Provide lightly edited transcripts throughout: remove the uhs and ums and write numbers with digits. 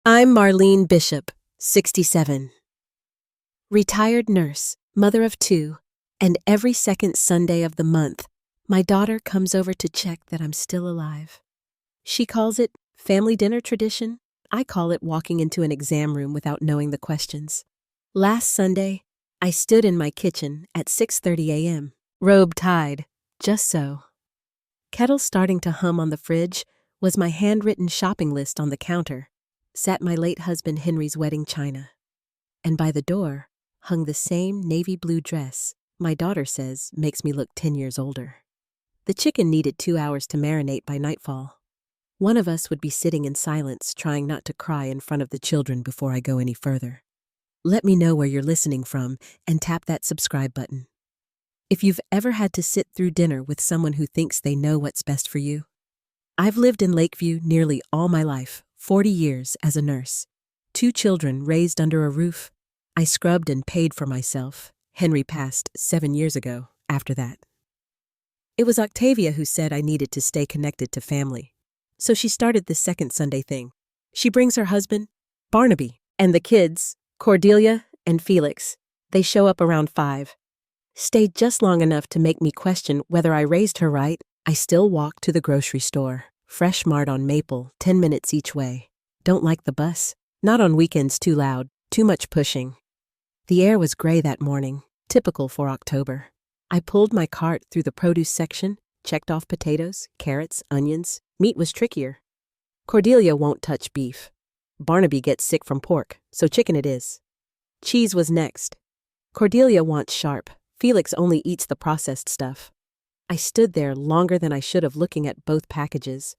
I'm Marlene Bishop, 67. Retired nurse, mother of two, and every second Sunday of the month, my daughter comes over to check that I'm still alive. She calls it family dinner tradition. I call it walking into an exam room without knowing the questions. Last Sunday, I stood in my kitchen at 6:30 a.m., robe tied, just so. Kettle starting to hum on the fridge was my handwritten shopping list on the counter, sat my late husband Henry's wedding china. And by the door hung the same navy blue dress my daughter says makes me look 10 years older. The chicken needed 2 hours to marinate by nightfall. One of us would be sitting in silence, trying not to cry in front of the children before I go any further. Let me know where you're listening from and tap that subscribe button. If you've ever had to sit through dinner with someone who thinks they know what's best for you. I've lived in Lakeview nearly all my life, 40 years as a nurse. 2 children raised under a roof. I scrubbed and paid for myself. Henry passed 7 years ago after that. It was Octavia who said I needed to stay connected to family. So she started this second Sunday thing. She brings her husband, Barnaby, and the kids, Cordelia and Felix. They show up around 5. Stayed just long enough to make me question whether I raised her right. I still walk to the grocery store. Fresh Mart on Maple, 10 minutes each way. Don't like the bus. Not on weekends, too loud, too much pushing. The air was gray that morning, typical for October. I pulled my cart through the produce section, checked off potatoes, carrots, onions. Meat was trickier. Cordelia won't touch beef. Barnaby gets sick from pork, so chicken it is. Cheese was next. Cordelia wants sharp. Felix only eats the processed stuff. I stood there longer than I should have looking at both packages,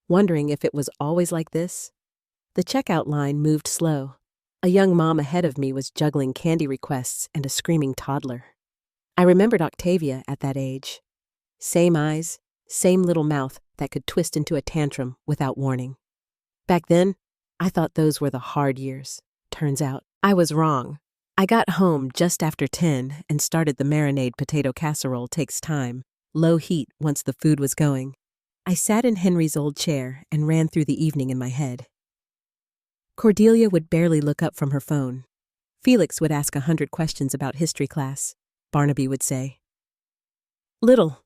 wondering if it was always like this. The checkout line moved slow. A young mom ahead of me was juggling candy requests and a screaming toddler. I remembered Octavia at that age. Same eyes, same little mouth that could twist into a tantrum without warning. Back then, I thought those were the hard years. Turns out, I was wrong. I got home just after 10 and started the marinade potato casserole takes time, low heat once the food was going. I sat in Henry's old chair and ran through the evening in my head. Cordelia would barely look up from her phone. Felix would ask 100 questions about history class. Barnaby would say, "Little.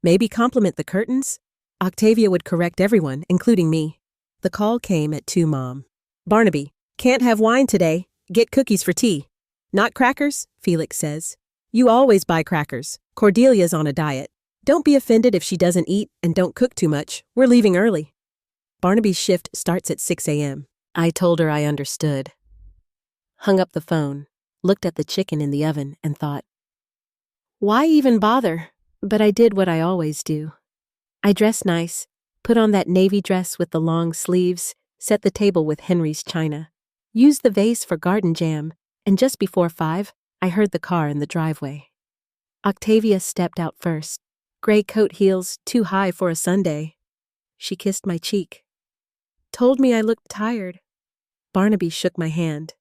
Maybe compliment the curtains?" Octavia would correct everyone, including me. The call came at 2 Mom. "Barnaby, can't have wine today. Get cookies for tea." "Not crackers?" Felix says. "You always buy crackers. Cordelia's on a diet. Don't be offended if she doesn't eat and don't cook too much. We're leaving early." Barnaby's shift starts at 6 a.m. I told her I understood. Hung up the phone, looked at the chicken in the oven and thought, why even bother? But I did what I always do. I dressed nice, put on that navy dress with the long sleeves, set the table with Henry's china, used the vase for garden jam, and just before 5, I heard the car in the driveway. Octavia stepped out first, gray coat heels too high for a Sunday. She kissed my cheek. Told me I looked tired. Barnaby shook my hand.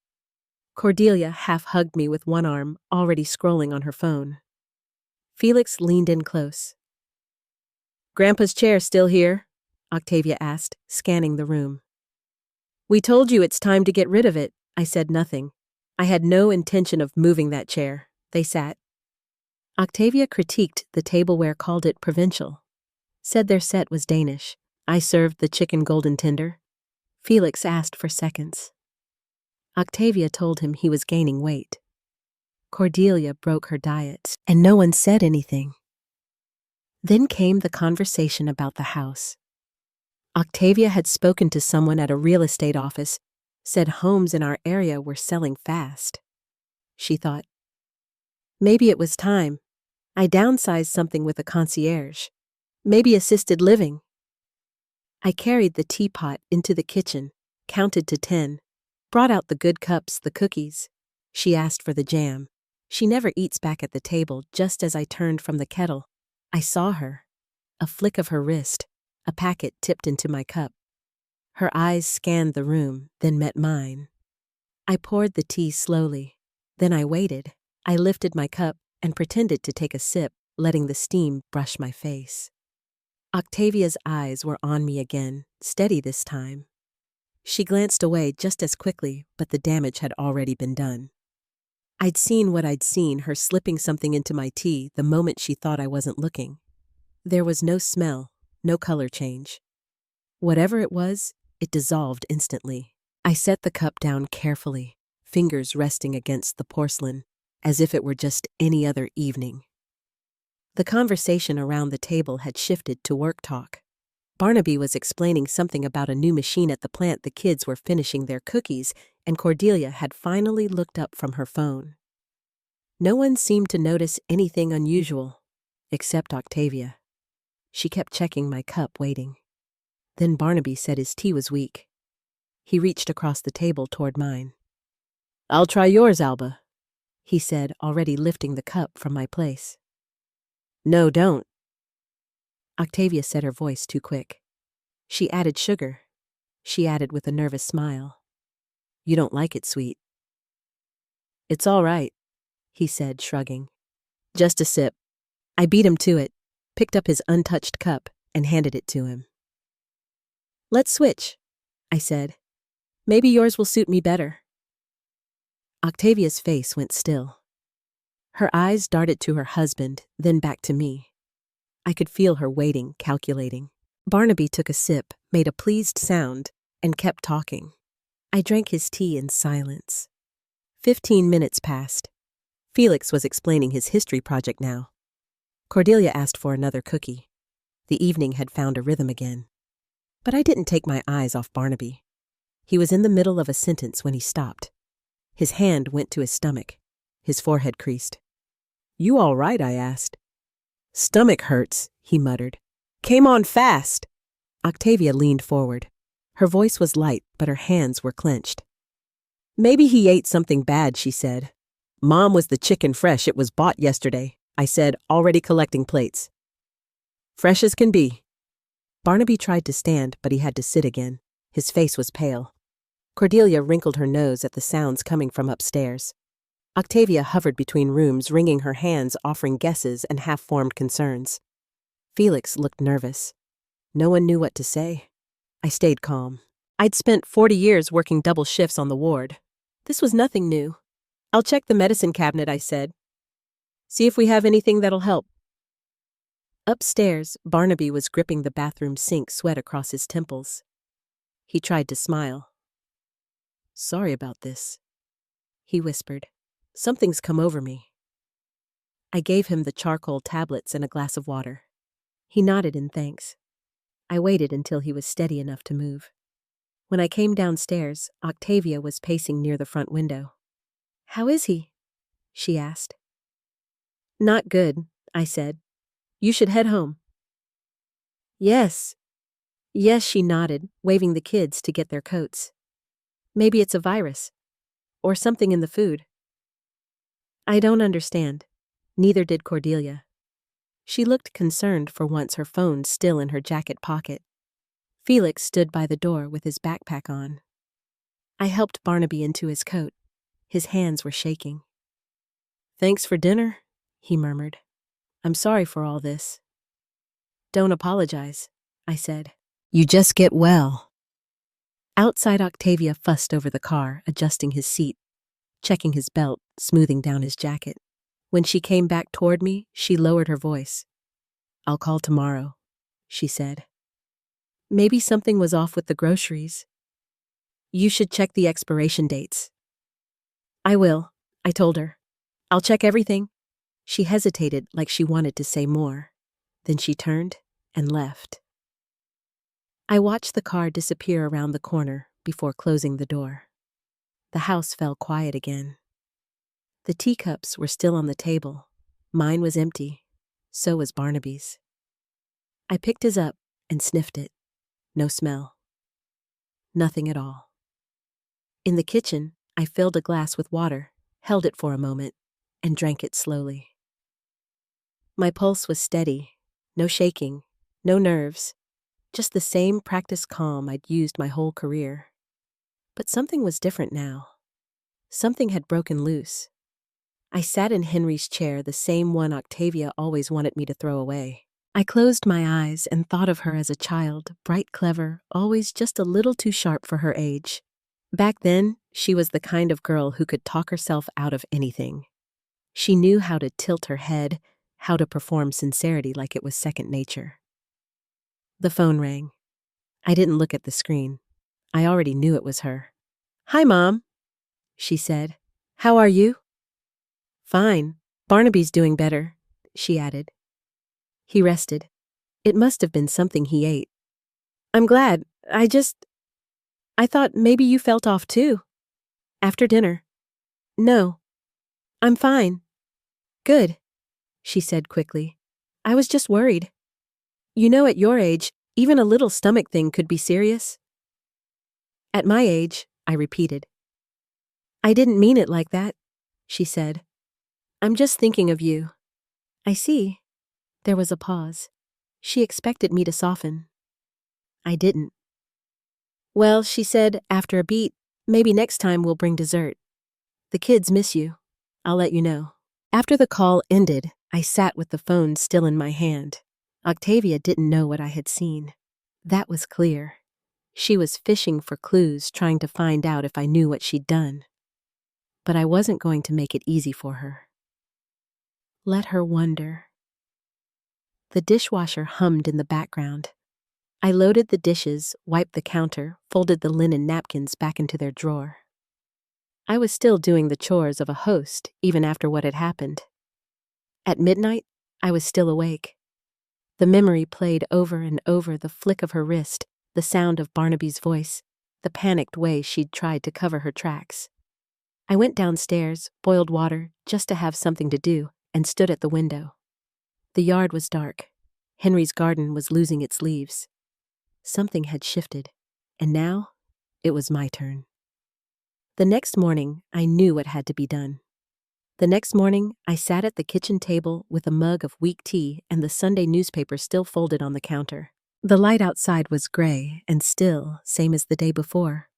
Cordelia half hugged me with one arm, already scrolling on her phone. Felix leaned in close. "Grandpa's chair still here?" Octavia asked, scanning the room. "We told you it's time to get rid of it." I said nothing. I had no intention of moving that chair. They sat. Octavia critiqued the tableware, called it provincial. Said their set was Danish. I served the chicken golden tender. Felix asked for seconds. Octavia told him he was gaining weight. Cordelia broke her diet, and no one said anything. Then came the conversation about the house. Octavia had spoken to someone at a real estate office, said homes in our area were selling fast. She thought, maybe it was time. I downsized something with a concierge. Maybe assisted living. I carried the teapot into the kitchen, counted to 10, brought out the good cups, the cookies. She asked for the jam. She never eats back at the table. Just as I turned from the kettle, I saw her. A flick of her wrist, a packet tipped into my cup. Her eyes scanned the room, then met mine. I poured the tea slowly. Then I waited. I lifted my cup and pretended to take a sip, letting the steam brush my face. Octavia's eyes were on me again, steady this time. She glanced away just as quickly, but the damage had already been done. I'd seen what I'd seen, her slipping something into my tea the moment she thought I wasn't looking. There was no smell, no color change. Whatever it was, it dissolved instantly. I set the cup down carefully, fingers resting against the porcelain, as if it were just any other evening. The conversation around the table had shifted to work talk. Barnaby was explaining something about a new machine at the plant the kids were finishing their cookies, and Cordelia had finally looked up from her phone. No one seemed to notice anything unusual, except Octavia. She kept checking my cup, waiting. Then Barnaby said his tea was weak. He reached across the table toward mine. "I'll try yours, Alba," he said, already lifting the cup from my place. "No, don't." Octavia said, her voice too quick. "She added sugar," she added with a nervous smile. "You don't like it sweet." "It's all right," he said, shrugging. "Just a sip." I beat him to it, picked up his untouched cup, and handed it to him. "Let's switch," I said. "Maybe yours will suit me better." Octavia's face went still. Her eyes darted to her husband, then back to me. I could feel her waiting, calculating. Barnaby took a sip, made a pleased sound, and kept talking. I drank his tea in silence. 15 minutes passed. Felix was explaining his history project now. Cordelia asked for another cookie. The evening had found a rhythm again. But I didn't take my eyes off Barnaby. He was in the middle of a sentence when he stopped. His hand went to his stomach. His forehead creased. "You all right?" I asked. "Stomach hurts," he muttered. "Came on fast." Octavia leaned forward. Her voice was light, but her hands were clenched. "Maybe he ate something bad," she said. "Mom was the chicken fresh. It was bought yesterday," I said, already collecting plates. "Fresh as can be." Barnaby tried to stand, but he had to sit again. His face was pale. Cordelia wrinkled her nose at the sounds coming from upstairs. Octavia hovered between rooms, wringing her hands, offering guesses and half-formed concerns. Felix looked nervous. No one knew what to say. I stayed calm. I'd spent 40 years working double shifts on the ward. This was nothing new. "I'll check the medicine cabinet," I said. "See if we have anything that'll help." Upstairs, Barnaby was gripping the bathroom sink, sweat across his temples. He tried to smile. "Sorry about this," he whispered. "Something's come over me." I gave him the charcoal tablets and a glass of water. He nodded in thanks. I waited until he was steady enough to move. When I came downstairs, Octavia was pacing near the front window. "How is he?" she asked. "Not good," I said. "You should head home." Yes, she nodded, waving the kids to get their coats. "Maybe it's a virus. Or something in the food." I don't understand. Neither did Cordelia. She looked concerned for once, her phone still in her jacket pocket. Felix stood by the door with his backpack on. I helped Barnaby into his coat. His hands were shaking. "Thanks for dinner," he murmured. "I'm sorry for all this." "Don't apologize," I said. "You just get well." Outside, Octavia fussed over the car, adjusting his seat, checking his belt, smoothing down his jacket. When she came back toward me, she lowered her voice. "I'll call tomorrow," she said. "Maybe something was off with the groceries." "You should check the expiration dates." "I will," I told her. "I'll check everything." She hesitated, like she wanted to say more. Then she turned and left. I watched the car disappear around the corner before closing the door. The house fell quiet again. The teacups were still on the table. Mine was empty. So was Barnaby's. I picked his up and sniffed it. No smell. Nothing at all. In the kitchen, I filled a glass with water, held it for a moment, and drank it slowly. My pulse was steady. No shaking. No nerves. Just the same practiced calm I'd used my whole career. But something was different now. Something had broken loose. I sat in Henry's chair, the same one Octavia always wanted me to throw away. I closed my eyes and thought of her as a child, bright, clever, always just a little too sharp for her age. Back then, she was the kind of girl who could talk herself out of anything. She knew how to tilt her head, how to perform sincerity like it was second nature. The phone rang. I didn't look at the screen. I already knew it was her. "Hi, Mom," she said. "How are you?" "Fine. Barnaby's doing better," she added. He rested. It must have been something he ate. "I'm glad. I thought maybe you felt off too. After dinner." "No. I'm fine." "Good," she said quickly. "I was just worried. You know, at your age, even a little stomach thing could be serious." "At my age," I repeated. "I didn't mean it like that," she said. "I'm just thinking of you." "I see." There was a pause. She expected me to soften. I didn't. "Well," she said after a beat, "maybe next time we'll bring dessert. The kids miss you. I'll let you know." After the call ended, I sat with the phone still in my hand. Octavia didn't know what I had seen. That was clear. She was fishing for clues, trying to find out if I knew what she'd done. But I wasn't going to make it easy for her. Let her wonder. The dishwasher hummed in the background. I loaded the dishes, wiped the counter, folded the linen napkins back into their drawer. I was still doing the chores of a host, even after what had happened. At midnight, I was still awake. The memory played over and over, the flick of her wrist, the sound of Barnaby's voice, the panicked way she'd tried to cover her tracks. I went downstairs, boiled water, just to have something to do, and stood at the window. The yard was dark. Henry's garden was losing its leaves. Something had shifted, and now it was my turn. The next morning, I knew what had to be done. The next morning, I sat at the kitchen table with a mug of weak tea and the Sunday newspaper still folded on the counter. The light outside was gray and still, same as the day before.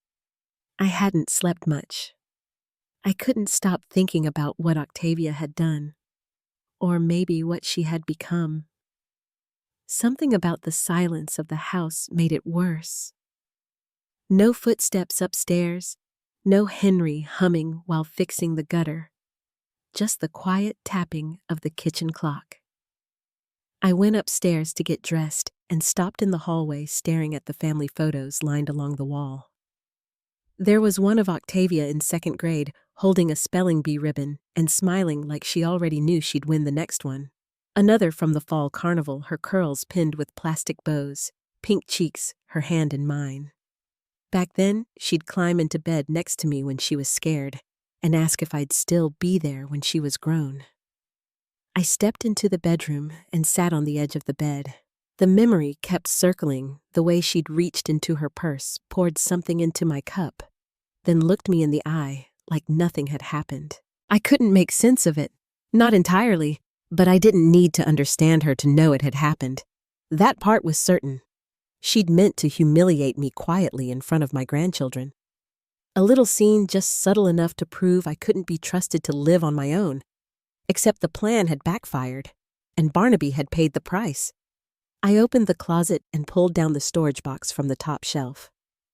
I hadn't slept much. I couldn't stop thinking about what Octavia had done, or maybe what she had become. Something about the silence of the house made it worse. No footsteps upstairs, no Henry humming while fixing the gutter. Just the quiet tapping of the kitchen clock. I went upstairs to get dressed and stopped in the hallway staring at the family photos lined along the wall. There was one of Octavia in second grade holding a spelling bee ribbon and smiling like she already knew she'd win the next one. Another from the fall carnival, her curls pinned with plastic bows, pink cheeks, her hand in mine. Back then, she'd climb into bed next to me when she was scared and ask if I'd still be there when she was grown. I stepped into the bedroom and sat on the edge of the bed. The memory kept circling, the way she'd reached into her purse, poured something into my cup, then looked me in the eye like nothing had happened. I couldn't make sense of it. Not entirely, but I didn't need to understand her to know it had happened. That part was certain. She'd meant to humiliate me quietly in front of my grandchildren. A little scene just subtle enough to prove I couldn't be trusted to live on my own. Except the plan had backfired, and Barnaby had paid the price. I opened the closet and pulled down the storage box from the top shelf.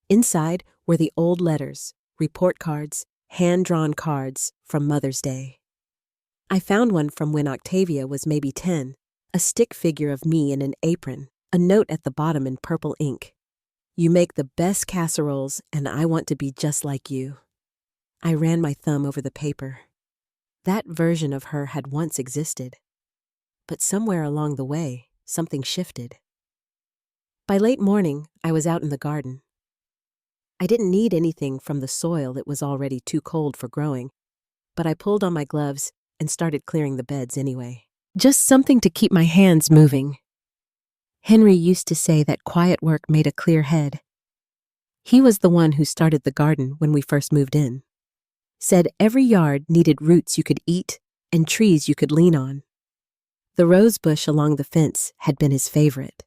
Inside were the old letters, report cards, hand-drawn cards from Mother's Day. I found one from when Octavia was maybe 10, a stick figure of me in an apron, a note at the bottom in purple ink. "You make the best casseroles, and I want to be just like you." I ran my thumb over the paper. That version of her had once existed. But somewhere along the way, something shifted. By late morning, I was out in the garden. I didn't need anything from the soil, it was already too cold for growing, but I pulled on my gloves and started clearing the beds anyway. Just something to keep my hands moving. Henry used to say that quiet work made a clear head. He was the one who started the garden when we first moved in. Said every yard needed roots you could eat and trees you could lean on. The rose bush along the fence had been his favorite.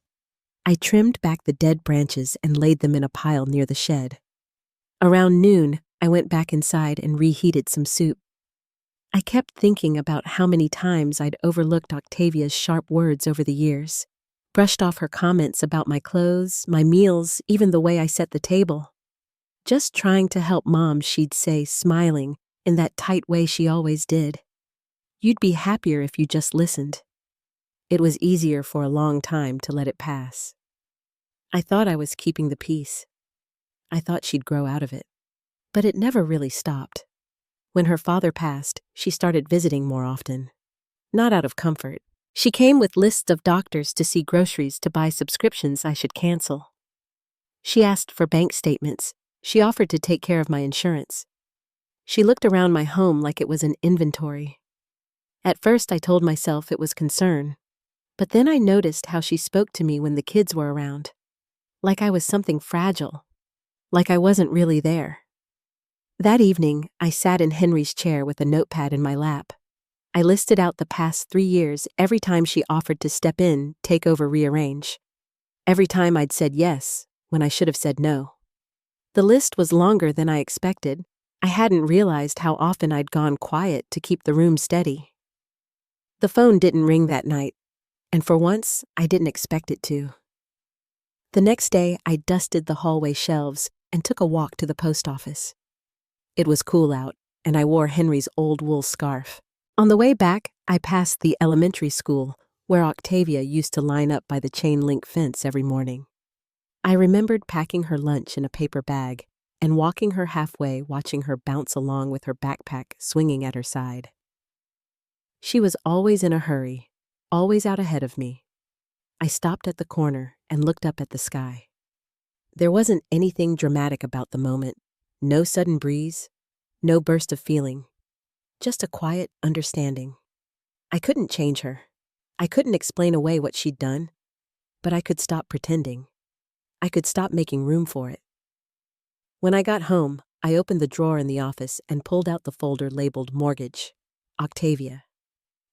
I trimmed back the dead branches and laid them in a pile near the shed. Around noon, I went back inside and reheated some soup. I kept thinking about how many times I'd overlooked Octavia's sharp words over the years. brushed off her comments about my clothes, my meals, even the way I set the table. Just trying to help Mom, she'd say, smiling, in that tight way she always did. You'd be happier if you just listened. It was easier for a long time to let it pass. I thought I was keeping the peace. I thought she'd grow out of it. But it never really stopped. When her father passed, she started visiting more often. Not out of comfort. She came with lists of doctors to see, groceries to buy, subscriptions I should cancel. She asked for bank statements. She offered to take care of my insurance. She looked around my home like it was an inventory. At first I told myself it was concern, but then I noticed how she spoke to me when the kids were around. Like I was something fragile. Like I wasn't really there. That evening, I sat in Henry's chair with a notepad in my lap. I listed out the past 3 years every time she offered to step in, take over, rearrange. Every time I'd said yes, when I should have said no. The list was longer than I expected. I hadn't realized how often I'd gone quiet to keep the room steady. The phone didn't ring that night, and for once, I didn't expect it to. The next day, I dusted the hallway shelves and took a walk to the post office. It was cool out, and I wore Henry's old wool scarf. On the way back, I passed the elementary school, where Octavia used to line up by the chain-link fence every morning. I remembered packing her lunch in a paper bag and walking her halfway, watching her bounce along with her backpack swinging at her side. She was always in a hurry, always out ahead of me. I stopped at the corner and looked up at the sky. There wasn't anything dramatic about the moment, no sudden breeze, no burst of feeling. Just a quiet understanding. I couldn't change her. I couldn't explain away what she'd done, but I could stop pretending. I could stop making room for it. When I got home, I opened the drawer in the office and pulled out the folder labeled Mortgage, Octavia.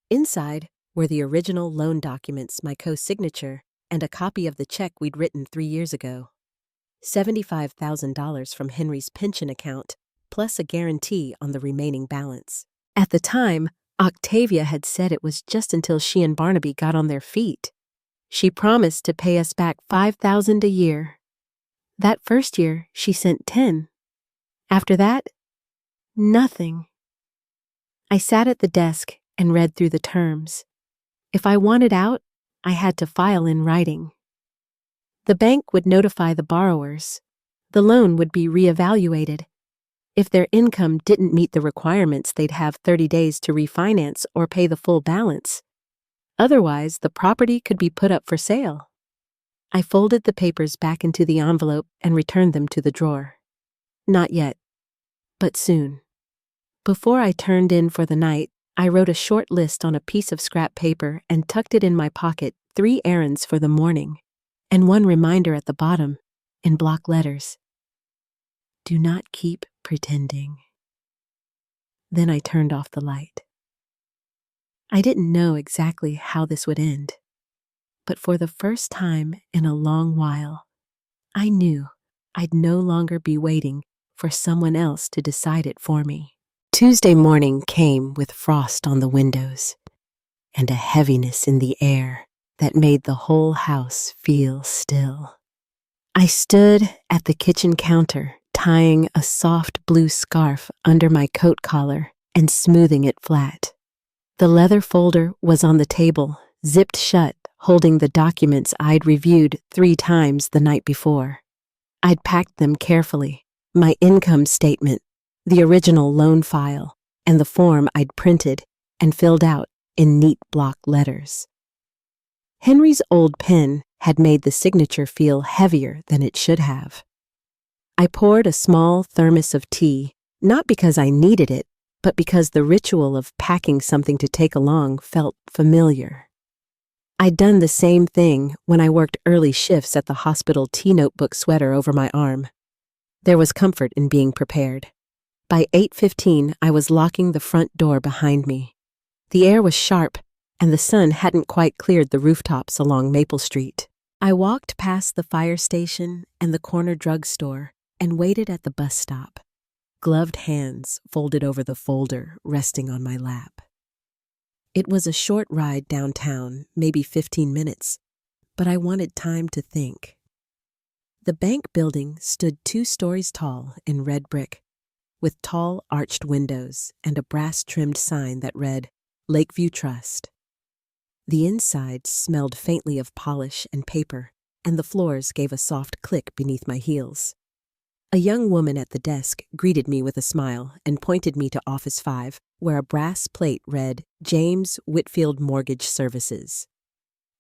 Inside were the original loan documents, my co-signature, and a copy of the check we'd written 3 years ago. $75,000 from Henry's pension account, plus a guarantee on the remaining balance. At the time, Octavia had said it was just until she and Barnaby got on their feet. She promised to pay us back $5,000 a year. That first year, she sent 10. After that, nothing. I sat at the desk and read through the terms. If I wanted out, I had to file in writing. The bank would notify the borrowers. The loan would be reevaluated. If their income didn't meet the requirements, they'd have 30 days to refinance or pay the full balance. Otherwise, the property could be put up for sale. I folded the papers back into the envelope and returned them to the drawer. Not yet, but soon. Before I turned in for the night, I wrote a short list on a piece of scrap paper and tucked it in my pocket, 3 errands for the morning, and one reminder at the bottom, in block letters. Do not keep pretending. Then I turned off the light. I didn't know exactly how this would end, but for the first time in a long while, I knew I'd no longer be waiting for someone else to decide it for me. Tuesday morning came with frost on the windows and a heaviness in the air that made the whole house feel still. I stood at the kitchen counter, tying a soft blue scarf under my coat collar and smoothing it flat. The leather folder was on the table, zipped shut, holding the documents I'd reviewed 3 times the night before. I'd packed them carefully, my income statement, the original loan file, and the form I'd printed and filled out in neat block letters. Henry's old pen had made the signature feel heavier than it should have. I poured a small thermos of tea, not because I needed it, but because the ritual of packing something to take along felt familiar. I'd done the same thing when I worked early shifts at the hospital, tea notebook sweater over my arm. There was comfort in being prepared. By 8:15, I was locking the front door behind me. The air was sharp, and the sun hadn't quite cleared the rooftops along Maple Street. I walked past the fire station and the corner drugstore and waited at the bus stop, gloved hands folded over the folder resting on my lap. It was a short ride downtown, maybe 15 minutes, but I wanted time to think. The bank building stood 2 stories tall in red brick, with tall arched windows and a brass-trimmed sign that read, Lakeview Trust. The inside smelled faintly of polish and paper, and the floors gave a soft click beneath my heels. A young woman at the desk greeted me with a smile and pointed me to Office 5, where a brass plate read, James Whitfield Mortgage Services.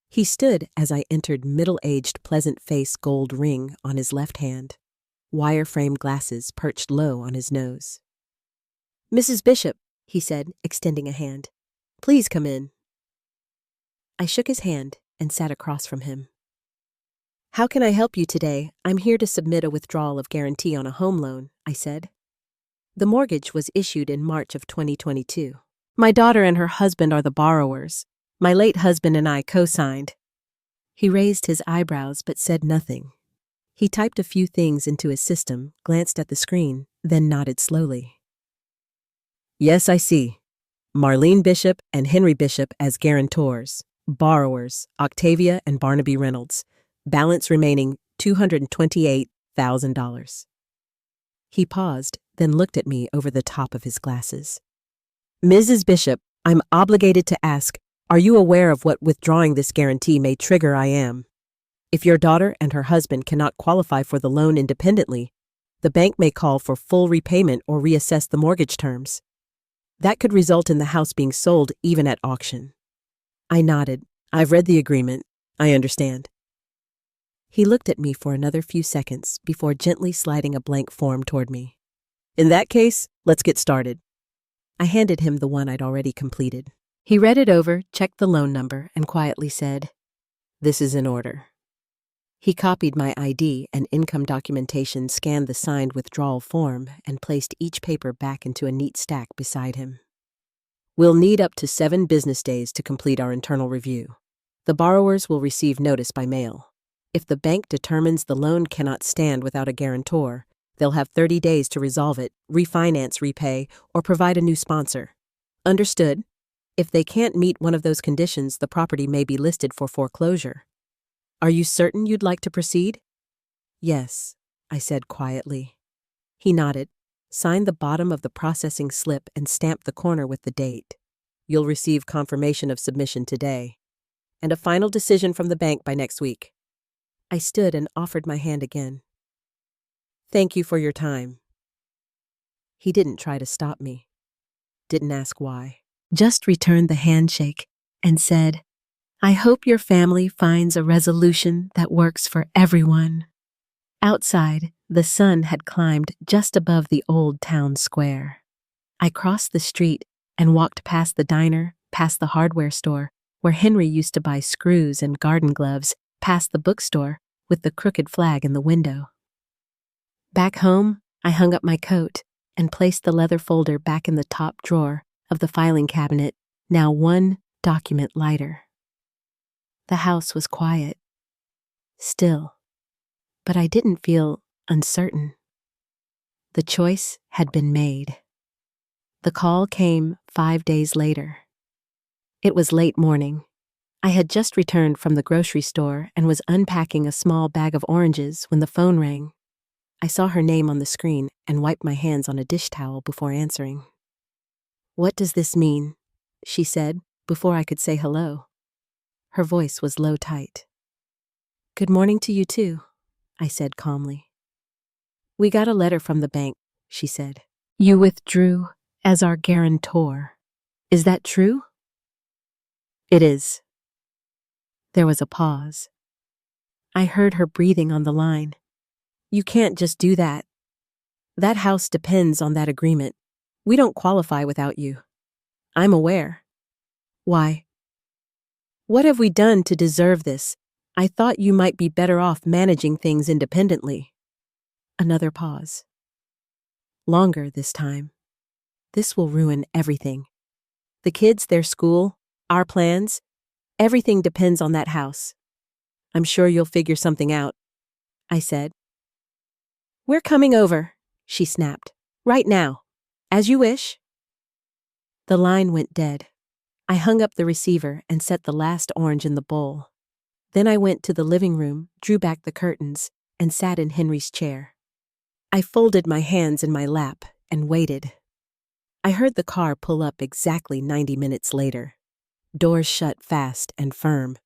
He stood as I entered middle-aged pleasant-face gold ring on his left hand, wire-frame glasses perched low on his nose. Mrs. Bishop, he said, extending a hand. Please come in. I shook his hand and sat across from him. How can I help you today? I'm here to submit a withdrawal of guarantee on a home loan, I said. The mortgage was issued in March of 2022. My daughter and her husband are the borrowers. My late husband and I co-signed. He raised his eyebrows but said nothing. He typed a few things into his system, glanced at the screen, then nodded slowly. Yes, I see. Marlene Bishop and Henry Bishop as guarantors. Borrowers, Octavia and Barnaby Reynolds. Balance remaining $228,000. He paused, then looked at me over the top of his glasses. Mrs. Bishop, I'm obligated to ask, are you aware of what withdrawing this guarantee may trigger? I am. If your daughter and her husband cannot qualify for the loan independently, the bank may call for full repayment or reassess the mortgage terms. That could result in the house being sold even at auction. I nodded. I've read the agreement. I understand. He looked at me for another few seconds before gently sliding a blank form toward me. In that case, let's get started. I handed him the one I'd already completed. He read it over, checked the loan number, and quietly said, This is in order. He copied my ID and income documentation, scanned the signed withdrawal form, and placed each paper back into a neat stack beside him. We'll need up to 7 business days to complete our internal review. The borrowers will receive notice by mail. If the bank determines the loan cannot stand without a guarantor, they'll have 30 days to resolve it, refinance, repay, or provide a new sponsor. Understood? If they can't meet one of those conditions, the property may be listed for foreclosure. Are you certain you'd like to proceed? Yes, I said quietly. He nodded, signed the bottom of the processing slip, and stamped the corner with the date. You'll receive confirmation of submission today, and a final decision from the bank by next week. I stood and offered my hand again. Thank you for your time. He didn't try to stop me. Didn't ask why. Just returned the handshake and said, I hope your family finds a resolution that works for everyone. Outside, the sun had climbed just above the old town square. I crossed the street and walked past the diner, past the hardware store, where Henry used to buy screws and garden gloves, past the bookstore with the crooked flag in the window. Back home, I hung up my coat and placed the leather folder back in the top drawer of the filing cabinet, now one document lighter. The house was quiet, still, but I didn't feel uncertain. The choice had been made. The call came 5 days later. It was late morning. I had just returned from the grocery store and was unpacking a small bag of oranges when the phone rang. I saw her name on the screen and wiped my hands on a dish towel before answering. What does this mean? She said, before I could say hello. Her voice was low-tight. Good morning to you too, I said calmly. We got a letter from the bank, she said. You withdrew as our guarantor. Is that true? It is. There was a pause. I heard her breathing on the line. You can't just do that. That house depends on that agreement. We don't qualify without you. I'm aware. Why? What have we done to deserve this? I thought you might be better off managing things independently. Another pause. Longer this time. This will ruin everything. The kids, their school, our plans. Everything depends on that house. I'm sure you'll figure something out, I said. We're coming over, she snapped. Right now. As you wish. The line went dead. I hung up the receiver and set the last orange in the bowl. Then I went to the living room, drew back the curtains, and sat in Henry's chair. I folded my hands in my lap and waited. I heard the car pull up exactly 90 minutes later. Doors shut fast and firm.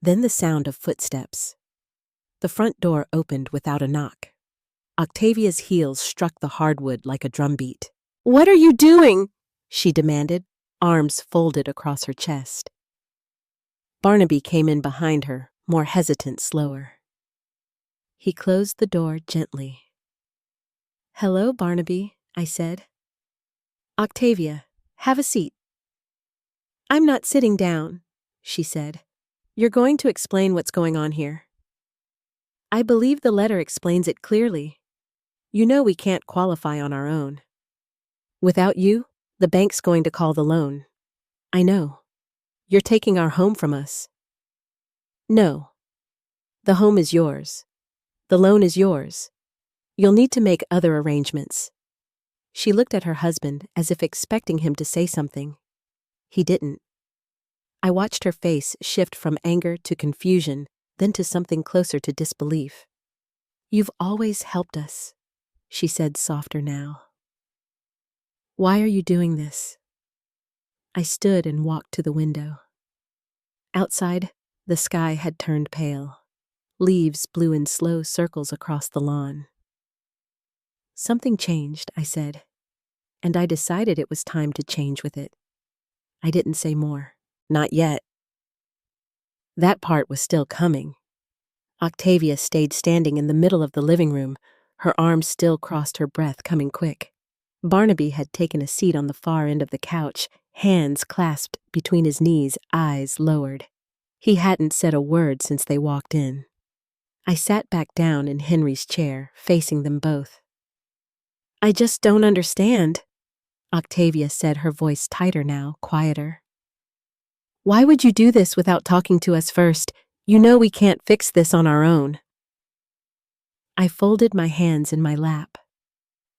Then the sound of footsteps. The front door opened without a knock. Octavia's heels struck the hardwood like a drumbeat. "What are you doing?" she demanded, arms folded across her chest. Barnaby came in behind her, more hesitant, slower. He closed the door gently. "Hello, Barnaby," I said. "Octavia, have a seat." "I'm not sitting down," she said. "You're going to explain what's going on here." "I believe the letter explains it clearly. You know we can't qualify on our own. Without you, the bank's going to call the loan." "I know. You're taking our home from us." "No. The home is yours. The loan is yours. You'll need to make other arrangements." She looked at her husband as if expecting him to say something. He didn't. I watched her face shift from anger to confusion, then to something closer to disbelief. "You've always helped us," she said softer now. "Why are you doing this?" I stood and walked to the window. Outside, the sky had turned pale. Leaves blew in slow circles across the lawn. "Something changed," I said, and I decided it was time to change with it. I didn't say more. Not yet. That part was still coming. Octavia stayed standing in the middle of the living room, her arms still crossed, her breath coming quick. Barnaby had taken a seat on the far end of the couch, hands clasped between his knees, eyes lowered. He hadn't said a word since they walked in. I sat back down in Henry's chair, facing them both. "I just don't understand," Octavia said, her voice tighter now, quieter. "Why would you do this without talking to us first? You know we can't fix this on our own." I folded my hands in my lap.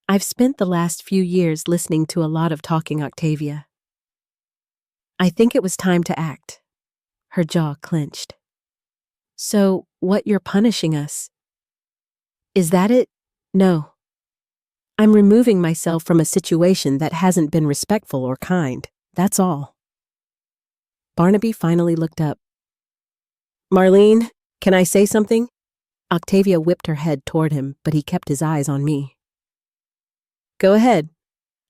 I've spent the last few years listening to a lot of talking, Octavia. I think it was time to act. Her jaw clenched. "So, what, you're punishing us? Is that it?" "No. I'm removing myself from a situation that hasn't been respectful or kind. That's all." Barnaby finally looked up. "Marlene, can I say something?" Octavia whipped her head toward him, but he kept his eyes on me. "Go ahead,"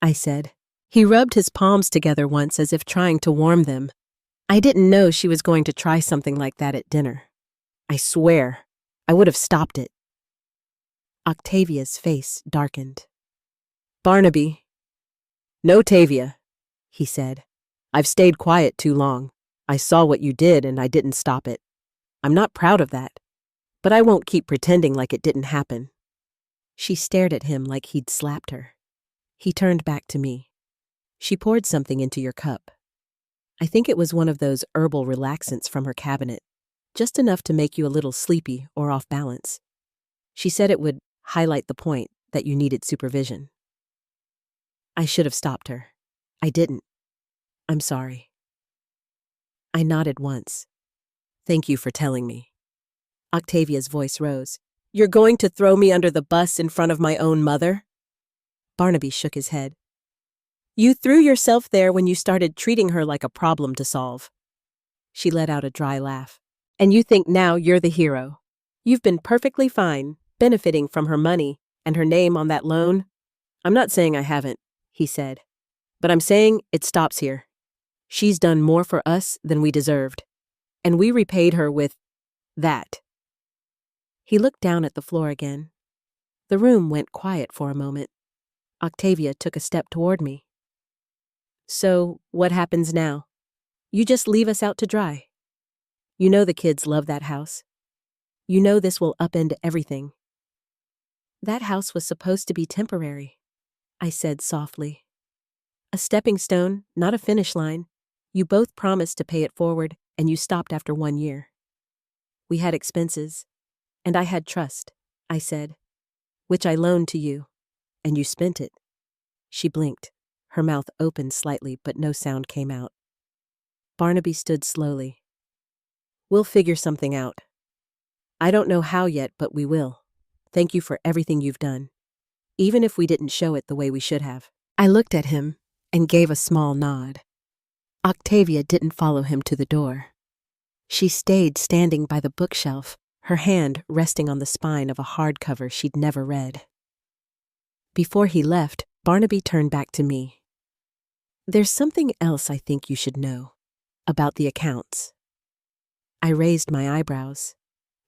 I said. He rubbed his palms together once as if trying to warm them. I didn't know she was going to try something like that at dinner. I swear, I would have stopped it. Octavia's face darkened. "Barnaby." "No, Tavia," he said. "I've stayed quiet too long. I saw what you did and I didn't stop it. I'm not proud of that, but I won't keep pretending like it didn't happen." She stared at him like he'd slapped her. He turned back to me. "She poured something into your cup. I think it was one of those herbal relaxants from her cabinet, just enough to make you a little sleepy or off balance. She said it would highlight the point that you needed supervision." I should have stopped her. I didn't. "I'm sorry." I nodded once. "Thank you for telling me." Octavia's voice rose. "You're going to throw me under the bus in front of my own mother?" Barnaby shook his head. "You threw yourself there when you started treating her like a problem to solve." She let out a dry laugh. "And you think now you're the hero. You've been perfectly fine, benefiting from her money and her name on that loan." "I'm not saying I haven't," he said, "but I'm saying it stops here. She's done more for us than we deserved, and we repaid her with that." He looked down at the floor again. The room went quiet for a moment. Octavia took a step toward me. "So, what happens now? You just leave us out to dry. You know the kids love that house. You know this will upend everything." "That house was supposed to be temporary," I said softly. "A stepping stone, not a finish line. You both promised to pay it forward, and you stopped after 1 year. We had expenses, and I had trust," I said, "which I loaned to you, and you spent it." She blinked. Her mouth opened slightly, but no sound came out. Barnaby stood slowly. We'll figure something out. I don't know how yet, but we will. Thank you for everything you've done, even if we didn't show it the way we should have." I looked at him and gave a small nod. Octavia didn't follow him to the door. She stayed standing by the bookshelf, her hand resting on the spine of a hardcover she'd never read. Before he left, Barnaby turned back to me. "There's something else I think you should know about the accounts." I raised my eyebrows.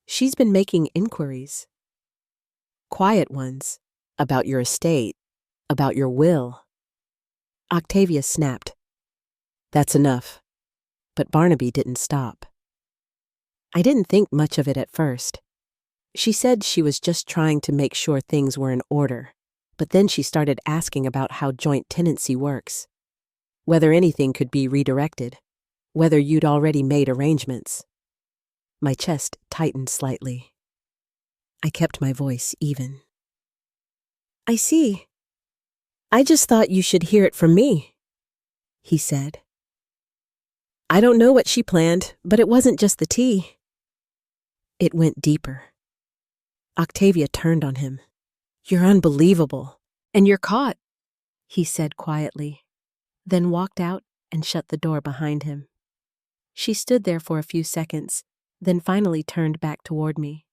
"She's been making inquiries." "Quiet ones, about your estate, about your will." Octavia snapped. "That's enough." But Barnaby didn't stop. I didn't think much of it at first. She said she was just trying to make sure things were in order, but then she started asking about how joint tenancy works, whether anything could be redirected, whether you'd already made arrangements. My chest tightened slightly. I kept my voice even. "I see. I just thought you should hear it from me," he said. "I don't know what she planned, but it wasn't just the tea." It went deeper. Octavia turned on him. "You're unbelievable. And you're caught," he said quietly, then walked out and shut the door behind him. She stood there for a few seconds, then finally turned back toward me.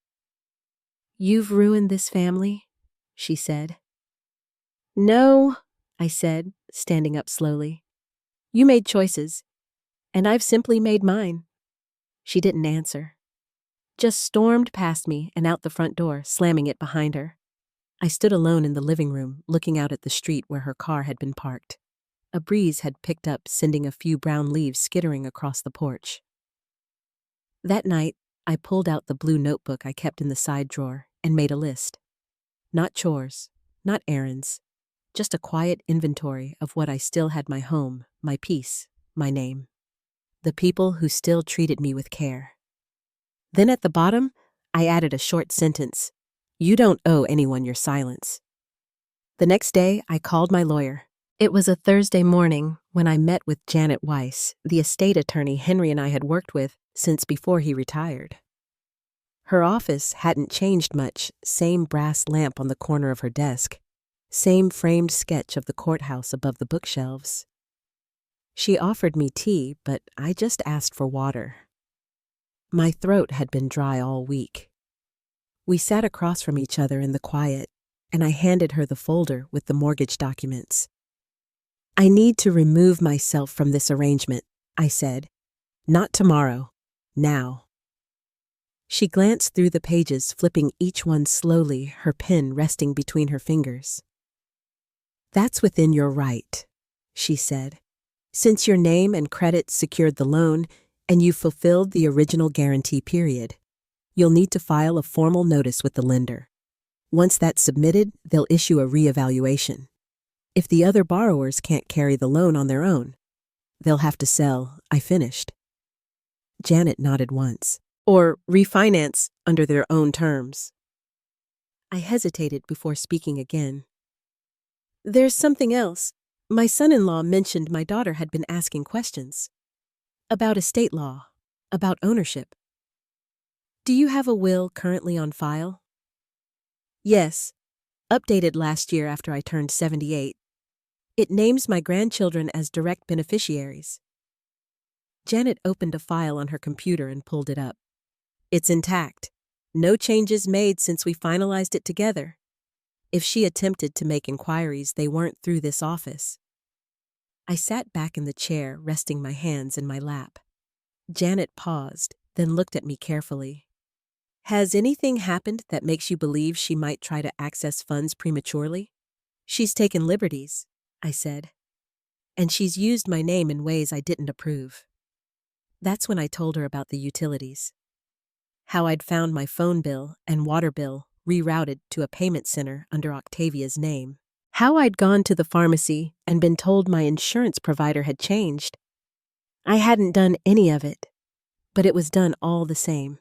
"You've ruined this family," she said. "No," I said, standing up slowly. "You made choices, and I've simply made mine." She didn't answer, just stormed past me and out the front door, slamming it behind her. I stood alone in the living room, looking out at the street where her car had been parked. A breeze had picked up, sending a few brown leaves skittering across the porch. That night, I pulled out the blue notebook I kept in the side drawer and made a list. Not chores, not errands, just a quiet inventory of what I still had: my home, my peace, my name. The people who still treated me with care. Then at the bottom, I added a short sentence: "You don't owe anyone your silence." The next day, I called my lawyer. It was a Thursday morning when I met with Janet Weiss, the estate attorney Henry and I had worked with since before he retired. Her office hadn't changed much, same brass lamp on the corner of her desk, same framed sketch of the courthouse above the bookshelves. She offered me tea, but I just asked for water. My throat had been dry all week. We sat across from each other in the quiet, and I handed her the folder with the mortgage documents. "I need to remove myself from this arrangement," I said. "Not tomorrow, now." She glanced through the pages, flipping each one slowly, her pen resting between her fingers. "That's within your right," she said. "Since your name and credit secured the loan, and you fulfilled the original guarantee period, you'll need to file a formal notice with the lender. Once that's submitted, they'll issue a reevaluation. If the other borrowers can't carry the loan on their own, they'll have to sell." I finished. Janet nodded once. "Or refinance under their own terms." I hesitated before speaking again. "There's something else. My son-in-law mentioned my daughter had been asking questions. About estate law, about ownership. Do you have a will currently on file?" "Yes, updated last year after I turned 78. It names my grandchildren as direct beneficiaries." Janet opened a file on her computer and pulled it up. "It's intact. No changes made since we finalized it together. If she attempted to make inquiries, they weren't through this office." I sat back in the chair, resting my hands in my lap. Janet paused, then looked at me carefully. "Has anything happened that makes you believe she might try to access funds prematurely?" "She's taken liberties," I said. "And she's used my name in ways I didn't approve." That's when I told her about the utilities. How I'd found my phone bill and water bill rerouted to a payment center under Octavia's name. How I'd gone to the pharmacy and been told my insurance provider had changed. I hadn't done any of it, but it was done all the same.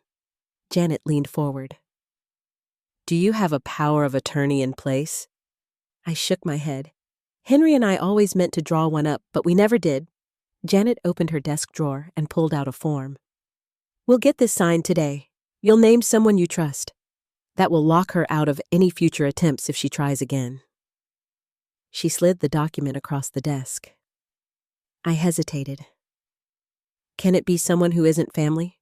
Janet leaned forward. "Do you have a power of attorney in place?" I shook my head. "Henry and I always meant to draw one up, but we never did." Janet opened her desk drawer and pulled out a form. We'll get this signed today. You'll name someone you trust. That will lock her out of any future attempts if she tries again." She slid the document across the desk. I hesitated. "Can it be someone who isn't family?"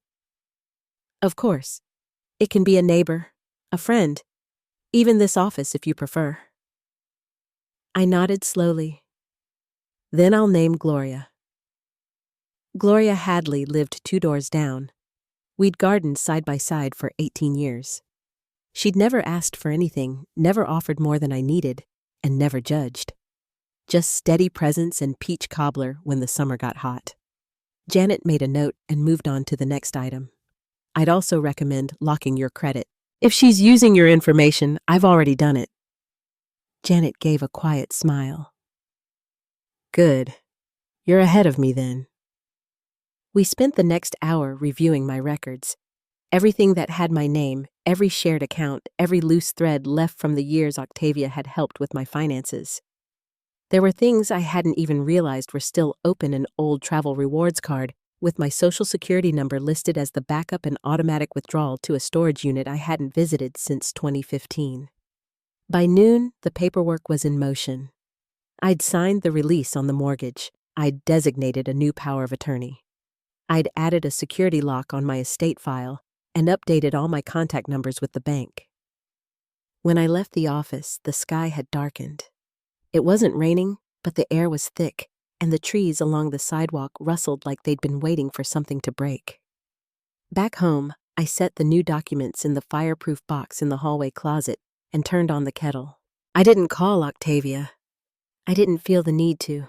"Of course. It can be a neighbor, a friend, even this office if you prefer." I nodded slowly. "Then I'll name Gloria." Gloria Hadley lived 2 doors down. We'd gardened side by side for 18 years. She'd never asked for anything, never offered more than I needed, and never judged. Just steady presence and peach cobbler when the summer got hot. Janet made a note and moved on to the next item. "I'd also recommend locking your credit. If she's using your information, I've already done it." Janet gave a quiet smile. "Good. You're ahead of me then." We spent the next hour reviewing my records. Everything that had my name, every shared account, every loose thread left from the years Octavia had helped with my finances. There were things I hadn't even realized were still open: an old travel rewards card with my social security number listed as the backup and automatic withdrawal to a storage unit I hadn't visited since 2015. By noon, the paperwork was in motion. I'd signed the release on the mortgage. I'd designated a new power of attorney. I'd added a security lock on my estate file and updated all my contact numbers with the bank. When I left the office, the sky had darkened. It wasn't raining, but the air was thick, and the trees along the sidewalk rustled like they'd been waiting for something to break. Back home, I set the new documents in the fireproof box in the hallway closet and turned on the kettle. I didn't call Octavia. I didn't feel the need to.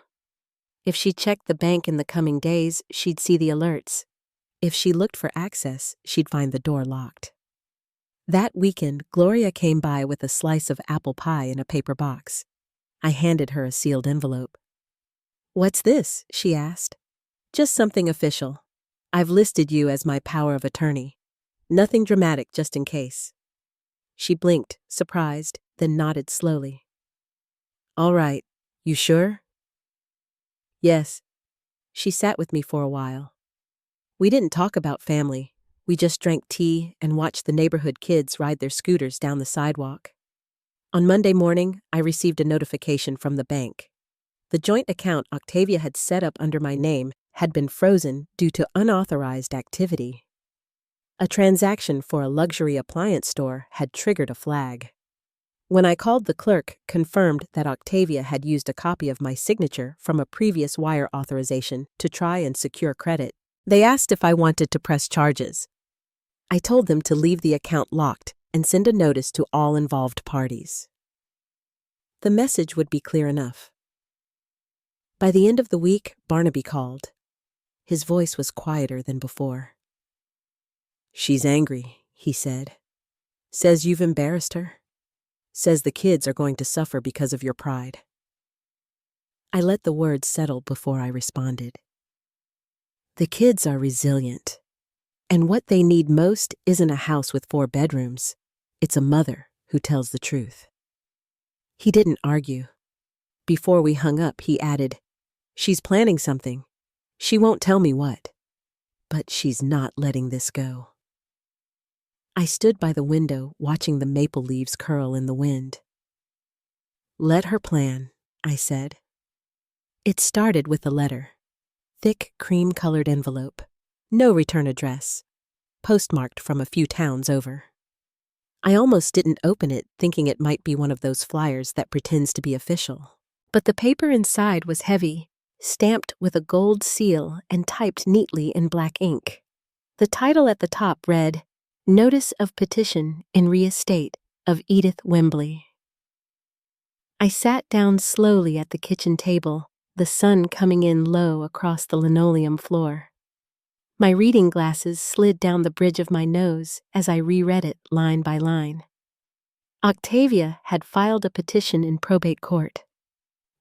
If she checked the bank in the coming days, she'd see the alerts. If she looked for access, she'd find the door locked. That weekend, Gloria came by with a slice of apple pie in a paper box. I handed her a sealed envelope. "What's this?" she asked. "Just something official. I've listed you as my power of attorney. Nothing dramatic, just in case." She blinked, surprised, then nodded slowly. "All right. You sure?" "Yes." She sat with me for a while. We didn't talk about family. We just drank tea and watched the neighborhood kids ride their scooters down the sidewalk. On Monday morning, I received a notification from the bank. The joint account Octavia had set up under my name had been frozen due to unauthorized activity. A transaction for a luxury appliance store had triggered a flag. When I called, the clerk confirmed that Octavia had used a copy of my signature from a previous wire authorization to try and secure credit. They asked if I wanted to press charges. I told them to leave the account locked and send a notice to all involved parties. The message would be clear enough. By the end of the week, Barnaby called. His voice was quieter than before. "She's angry," he said. "Says you've embarrassed her. Says the kids are going to suffer because of your pride." I let the words settle before I responded. The kids are resilient, and what they need most isn't a house with 4 bedrooms. It's a mother who tells the truth. He didn't argue. Before we hung up, he added, "She's planning something. She won't tell me what. But she's not letting this go." I stood by the window, watching the maple leaves curl in the wind. "Let her plan," I said. It started with a letter. Thick, cream-colored envelope. No return address. Postmarked from a few towns over. I almost didn't open it, thinking it might be one of those flyers that pretends to be official. But the paper inside was heavy, stamped with a gold seal and typed neatly in black ink. The title at the top read, "Notice of Petition in Re-Estate of Edith Wembley." I sat down slowly at the kitchen table, the sun coming in low across the linoleum floor. My reading glasses slid down the bridge of my nose as I reread it line by line. Octavia had filed a petition in probate court.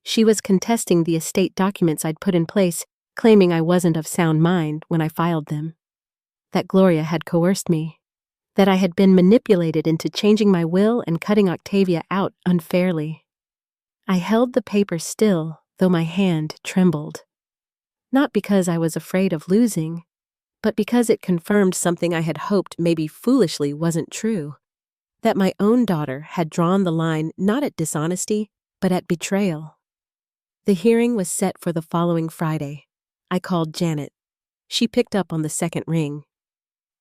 She was contesting the estate documents I'd put in place, claiming I wasn't of sound mind when I filed them. That Gloria had coerced me. That I had been manipulated into changing my will and cutting Octavia out unfairly. I held the paper still, though my hand trembled. Not because I was afraid of losing, but because it confirmed something I had hoped maybe foolishly wasn't true. That my own daughter had drawn the line not at dishonesty, but at betrayal. The hearing was set for the following Friday. I called Janet. She picked up on the second ring.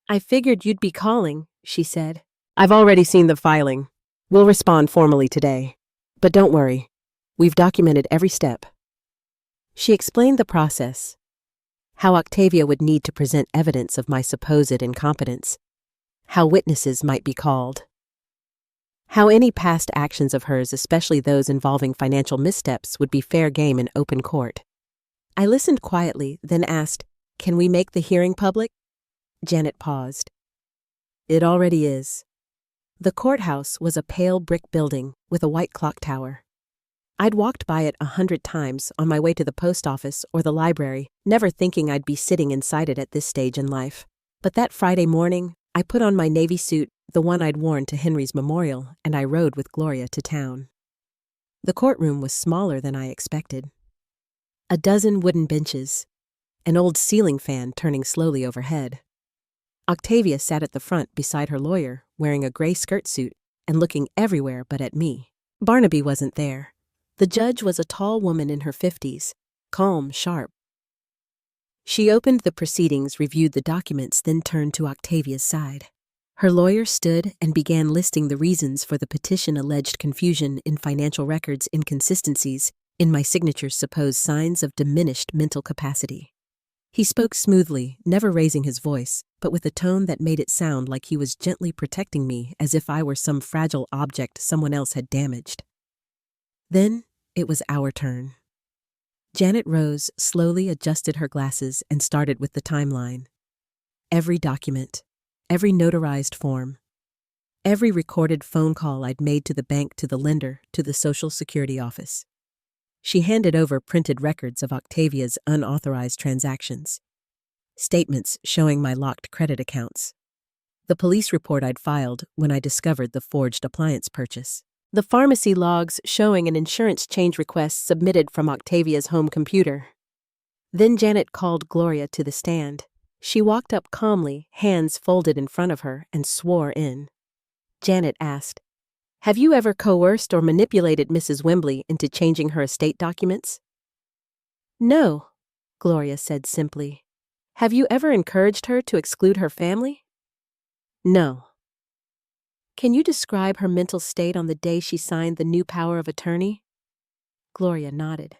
"I figured you'd be calling," she said. "I've already seen the filing. We'll respond formally today. But don't worry. We've documented every step." She explained the process. How Octavia would need to present evidence of my supposed incompetence. How witnesses might be called. How any past actions of hers, especially those involving financial missteps, would be fair game in open court. I listened quietly, then asked, "Can we make the hearing public?" Janet paused. "It already is." The courthouse was a pale brick building with a white clock tower. I'd walked by it 100 times on my way to the post office or the library, never thinking I'd be sitting inside it at this stage in life. But that Friday morning, I put on my navy suit, the one I'd worn to Henry's memorial, and I rode with Gloria to town. The courtroom was smaller than I expected. A dozen wooden benches, an old ceiling fan turning slowly overhead. Octavia sat at the front beside her lawyer, wearing a gray skirt suit and looking everywhere but at me. Barnaby wasn't there. The judge was a tall woman in her 50s, calm, sharp. She opened the proceedings, reviewed the documents, then turned to Octavia's side. Her lawyer stood and began listing the reasons for the petition: alleged confusion in financial records, inconsistencies in my signature's supposed signs of diminished mental capacity. He spoke smoothly, never raising his voice, but with a tone that made it sound like he was gently protecting me, as if I were some fragile object someone else had damaged. Then it was our turn. Janet rose, slowly adjusted her glasses, and started with the timeline. Every document, every notarized form, every recorded phone call I'd made to the bank, to the lender, to the Social Security office. She handed over printed records of Octavia's unauthorized transactions, statements showing my locked credit accounts, the police report I'd filed when I discovered the forged appliance purchase, the pharmacy logs showing an insurance change request submitted from Octavia's home computer. Then Janet called Gloria to the stand. She walked up calmly, hands folded in front of her, and swore in. Janet asked, "Have you ever coerced or manipulated Mrs. Wembley into changing her estate documents?" "No," Gloria said simply. "Have you ever encouraged her to exclude her family?" "No." "Can you describe her mental state on the day she signed the new power of attorney?" Gloria nodded.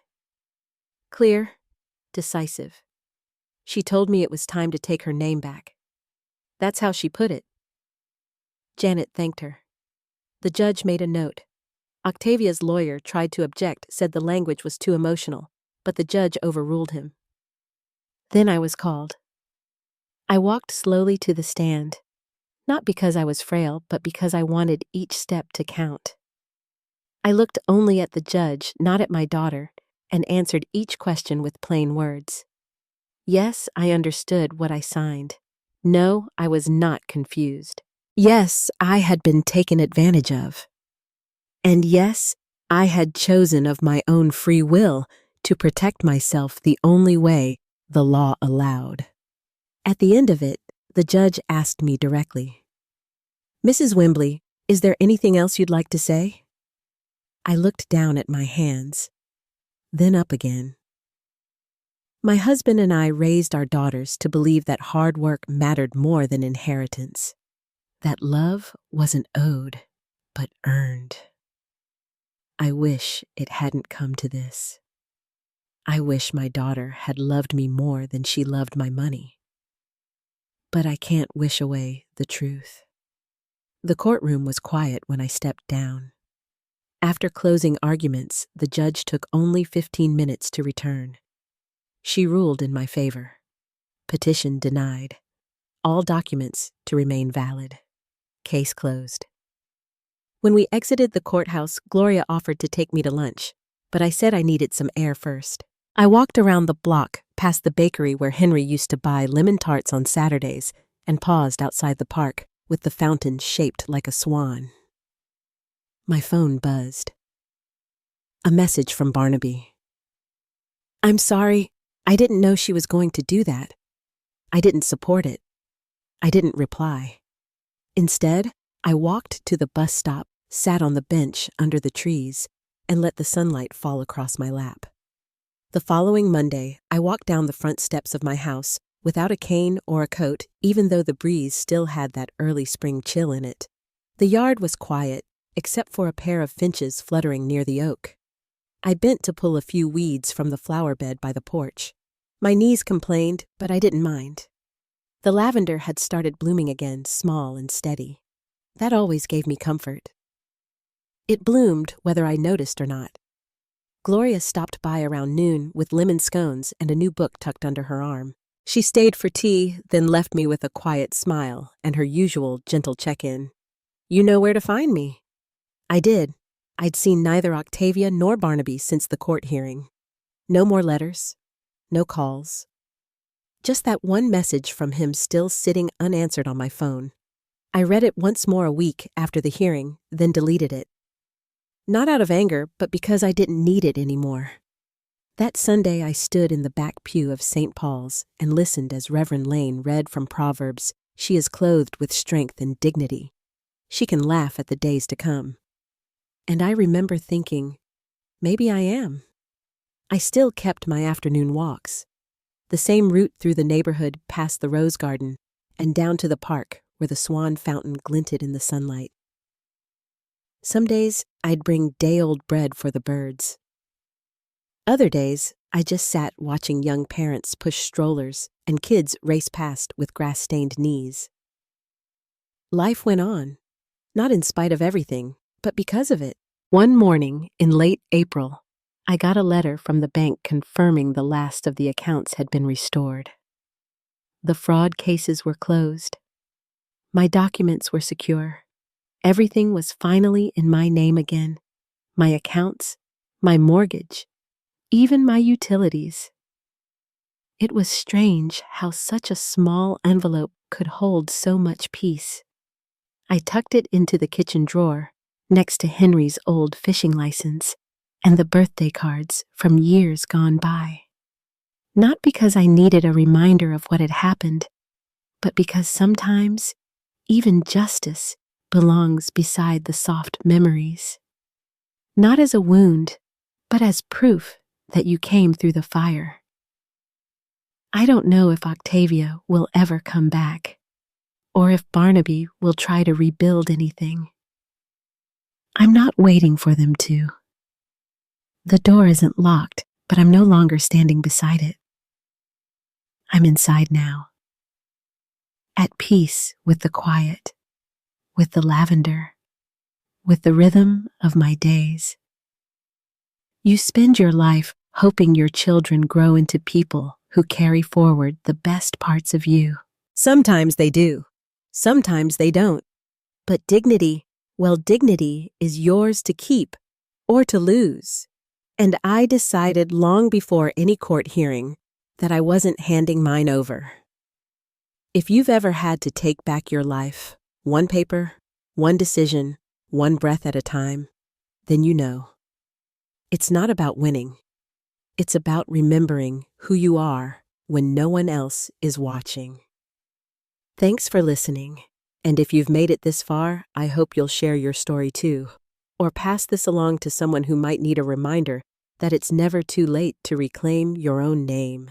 "Clear, decisive. She told me it was time to take her name back. That's how she put it." Janet thanked her. The judge made a note. Octavia's lawyer tried to object, said the language was too emotional, but the judge overruled him. Then I was called. I walked slowly to the stand, not because I was frail, but because I wanted each step to count. I looked only at the judge, not at my daughter, and answered each question with plain words. Yes, I understood what I signed. No, I was not confused. Yes, I had been taken advantage of. And yes, I had chosen of my own free will to protect myself the only way the law allowed. At the end of it, the judge asked me directly, "Mrs. Wembley, is there anything else you'd like to say?" I looked down at my hands, then up again. My husband and I raised our daughters to believe that hard work mattered more than inheritance, that love wasn't owed, but earned. I wish it hadn't come to this. I wish my daughter had loved me more than she loved my money. But I can't wish away the truth. The courtroom was quiet when I stepped down. After closing arguments, the judge took only 15 minutes to return. She ruled in my favor. Petition denied. All documents to remain valid. Case closed. When we exited the courthouse, Gloria offered to take me to lunch, but I said I needed some air first. I walked around the block, past the bakery where Henry used to buy lemon tarts on Saturdays, and paused outside the park, with the fountain shaped like a swan. My phone buzzed. A message from Barnaby. "I'm sorry, I didn't know she was going to do that. I didn't support it. I didn't reply. Instead, I walked to the bus stop, sat on the bench under the trees, and let the sunlight fall across my lap. The following Monday, I walked down the front steps of my house without a cane or a coat, even though the breeze still had that early spring chill in it. The yard was quiet, except for a pair of finches fluttering near the oak. I bent to pull a few weeds from the flower bed by the porch. My knees complained, but I didn't mind. The lavender had started blooming again, small and steady. That always gave me comfort. It bloomed whether I noticed or not. Gloria stopped by around noon with lemon scones and a new book tucked under her arm. She stayed for tea, then left me with a quiet smile and her usual gentle check-in. "You know where to find me." I did. I'd seen neither Octavia nor Barnaby since the court hearing. No more letters, no calls. Just that one message from him still sitting unanswered on my phone. I read it once more a week after the hearing, then deleted it. Not out of anger, but because I didn't need it anymore. That Sunday I stood in the back pew of St. Paul's and listened as Reverend Lane read from Proverbs, "She is clothed with strength and dignity. She can laugh at the days to come." And I remember thinking, maybe I am. I still kept my afternoon walks. The same route through the neighborhood past the rose garden and down to the park where the swan fountain glinted in the sunlight. Some days I'd bring day-old bread for the birds. Other days I just sat watching young parents push strollers and kids race past with grass-stained knees. Life went on, not in spite of everything, but because of it. One morning in late April, I got a letter from the bank confirming the last of the accounts had been restored. The fraud cases were closed. My documents were secure. Everything was finally in my name again. My accounts, my mortgage, even my utilities. It was strange how such a small envelope could hold so much peace. I tucked it into the kitchen drawer, next to Henry's old fishing license and the birthday cards from years gone by. Not because I needed a reminder of what had happened, but because sometimes even justice belongs beside the soft memories. Not as a wound, but as proof that you came through the fire. I don't know if Octavia will ever come back, or if Barnaby will try to rebuild anything. I'm not waiting for them to. The door isn't locked, but I'm no longer standing beside it. I'm inside now, at peace with the quiet, with the lavender, with the rhythm of my days. You spend your life hoping your children grow into people who carry forward the best parts of you. Sometimes they do, sometimes they don't. But dignity, well, dignity is yours to keep or to lose. And I decided long before any court hearing that I wasn't handing mine over. If you've ever had to take back your life, one paper, one decision, one breath at a time, then you know. It's not about winning. It's about remembering who you are when no one else is watching. Thanks for listening. And if you've made it this far, I hope you'll share your story too, or pass this along to someone who might need a reminder that it's never too late to reclaim your own name.